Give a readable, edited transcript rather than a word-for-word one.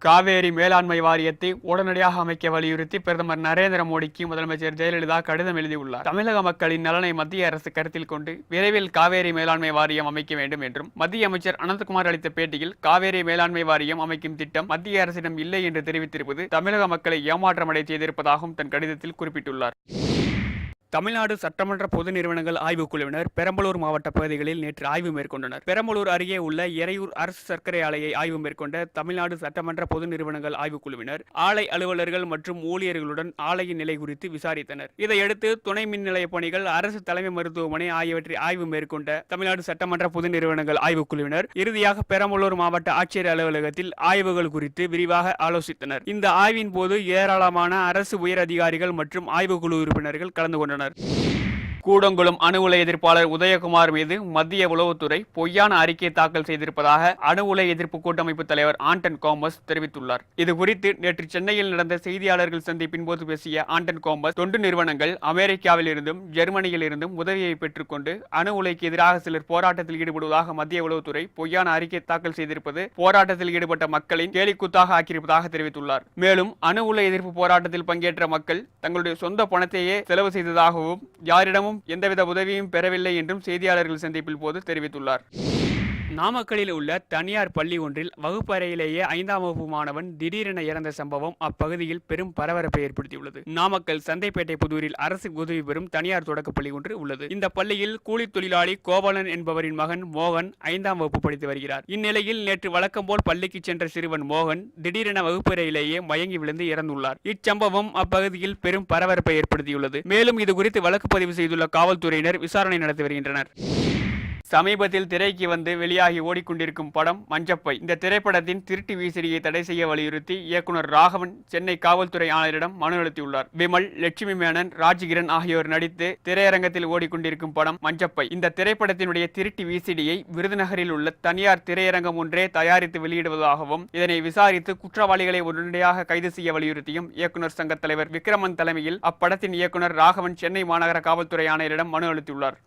காவேரி மேலாண்மை வாரியத்தை உடனடியாக அமைக்க வலியுறுத்தி பிரதமர் நரேந்திர மோடிக்கு முதலமைச்சர் ஜெயலலிதா கடிதம் எழுதியுள்ளார். தமிழக மக்களின் நலனை மத்திய அரசு கருத்தில் கொண்டு விரைவில் காவேரி மேலாண்மை வாரியம் அமைக்க வேண்டும் என்றும் மத்திய அமைச்சர் அனந்தகுமார் அளித்த பேட்டியில் காவேரி மேலாண்மை வாரியம் அமைக்கும் திட்டம் மத்திய அரசிடம் இல்லை என்று தெரிவித்திருப்பது தமிழக மக்களை ஏமாற்றமடை செய்திருப்பதாகவும் தன் கடிதத்தில் குறிப்பிட்டுள்ளார். தமிழ்நாடு சட்டமன்ற பொது நிறுவனங்கள் ஆய்வுக்குழுவினர் பெரம்பலூர் மாவட்ட பகுதிகளில் நேற்று ஆய்வு மேற்கொண்டனர். பெரம்பலூர் அருகே உள்ள எறையூர் அரசு சர்க்கரை ஆலையை ஆய்வு மேற்கொண்ட தமிழ்நாடு சட்டமன்ற பொது நிறுவனங்கள் ஆய்வுக்குழுவினர் ஆலை அலுவலர்கள் மற்றும் ஊழியர்களுடன் ஆலையின் நிலை குறித்து விசாரித்தனர். இதையடுத்து துணை மின் நிலைய பணிகள், அரசு தலைமை மருத்துவமனை ஆகியவற்றை ஆய்வு மேற்கொண்ட தமிழ்நாடு சட்டமன்ற பொது நிறுவனங்கள் ஆய்வுக்குழுவினர் இறுதியாக பெரம்பலூர் மாவட்ட ஆட்சியர் அலுவலகத்தில் ஆய்வுகள் குறித்து விரிவாக ஆலோசித்தனர். இந்த ஆய்வின் போது ஏராளமான அரசு உயர் அதிகாரிகள் மற்றும் ஆய்வுக்குழு உறுப்பினர்கள் கலந்து கொண்டனர். கூடங்குளம் அணு உலை எதிர்ப்பாளர் உதயகுமார் மீது மத்திய உளவுத்துறை பொய்யான அறிக்கை தாக்கல் செய்திருப்பதாக அணு உலை எதிர்ப்பு கூட்டமைப்பு தலைவர் ஆண்டன் கோமஸ் தெரிவித்துள்ளார். இதுகுறித்து நேற்று சென்னையில் நடந்த செய்தியாளர்கள் சந்திப்பின் போது பேசிய ஆண்டன் கோமஸ், தொண்டு நிறுவனங்கள் அமெரிக்காவில் இருந்தும் ஜெர்மனியில் இருந்தும் உதவியை பெற்றுக்கொண்டு அணு உலைக்கு எதிராக சிலர் போராட்டத்தில் ஈடுபடுவதாக மத்திய உளவுத்துறை பொய்யான அறிக்கை தாக்கல் செய்திருப்பது போராட்டத்தில் ஈடுபட்ட மக்களின் கேலிக்கூத்தாக ஆக்கியிருப்பதாக தெரிவித்துள்ளார். மேலும் அணு உலை எதிர்ப்பு போராட்டத்தில் பங்கேற்ற மக்கள் தங்களுடைய சொந்த பணத்தையே செலவு செய்ததாகவும் யாரிடமும் எந்தவித உதவியும் பெறவில்லை என்றும் செய்தியாளர்கள் சந்திப்பில் போது தெரிவித்துள்ளார். நாமக்கலில் உள்ள தனியார் பள்ளி ஒன்றில் வகுப்பறையிலேயே 5ஆம் வகுப்பு மாணவன் திடீரென இறந்த சம்பவம் அப்பகுதியில் பெரும் பரபரப்பை ஏற்படுத்தியுள்ளது. நாமக்கல் சந்தைப்பேட்டை புதூரில் அரசு உதவி பெறும் தனியார் தொடக்கப்பள்ளி ஒன்று உள்ளது. இந்த பள்ளியில் கூலி தொழிலாளி கோபாலன் என்பவரின் மகன் மோகன் 5ஆம் வகுப்பு படித்து வருகிறார். இந்நிலையில் நேற்று வழக்கம் போல் பள்ளிக்கு சென்ற சிறுவன் மோகன் திடீரென வகுப்பறையிலேயே மயங்கி விழுந்து இறந்துள்ளார். இச்சம்பவம் அப்பகுதியில் பெரும் பரபரப்பை ஏற்படுத்தியுள்ளது. மேலும் இதுகுறித்து வழக்கு பதிவு செய்துள்ள காவல்துறையினர் விசாரணை நடத்தி வருகின்றனர். சமீபத்தில் திரைக்கு வந்து வெளியாகி ஓடிக்கொண்டிருக்கும் படம் மஞ்சப்பை. இந்த திரைப்படத்தின் திருட்டு விசிடியை தடை செய்ய வலியுறுத்தி இயக்குனர் ராகவன் சென்னை காவல்துறை ஆணையரிடம் மனு அளித்துள்ளார். விமல், லட்சுமி மேனன், ராஜ்கிரண் ஆகியோர் நடித்து திரையரங்கத்தில் ஓடிக்கொண்டிருக்கும் படம் மஞ்சப்பை. இந்த திரைப்படத்தினுடைய திருட்டு விசிடியை விருதுநகரில் உள்ள தனியார் திரையரங்கம் ஒன்றே தயாரித்து வெளியிடுவதாகவும் இதனை விசாரித்து குற்றவாளிகளை உடனடியாக கைது செய்ய வலியுறுத்தியும் இயக்குனர் சங்க தலைவர் விக்ரமன் தலைமையில் அப்படத்தின் இயக்குனர் ராகவன் சென்னை மாநகர காவல்துறை ஆணையரிடம் மனு அளித்துள்ளார்.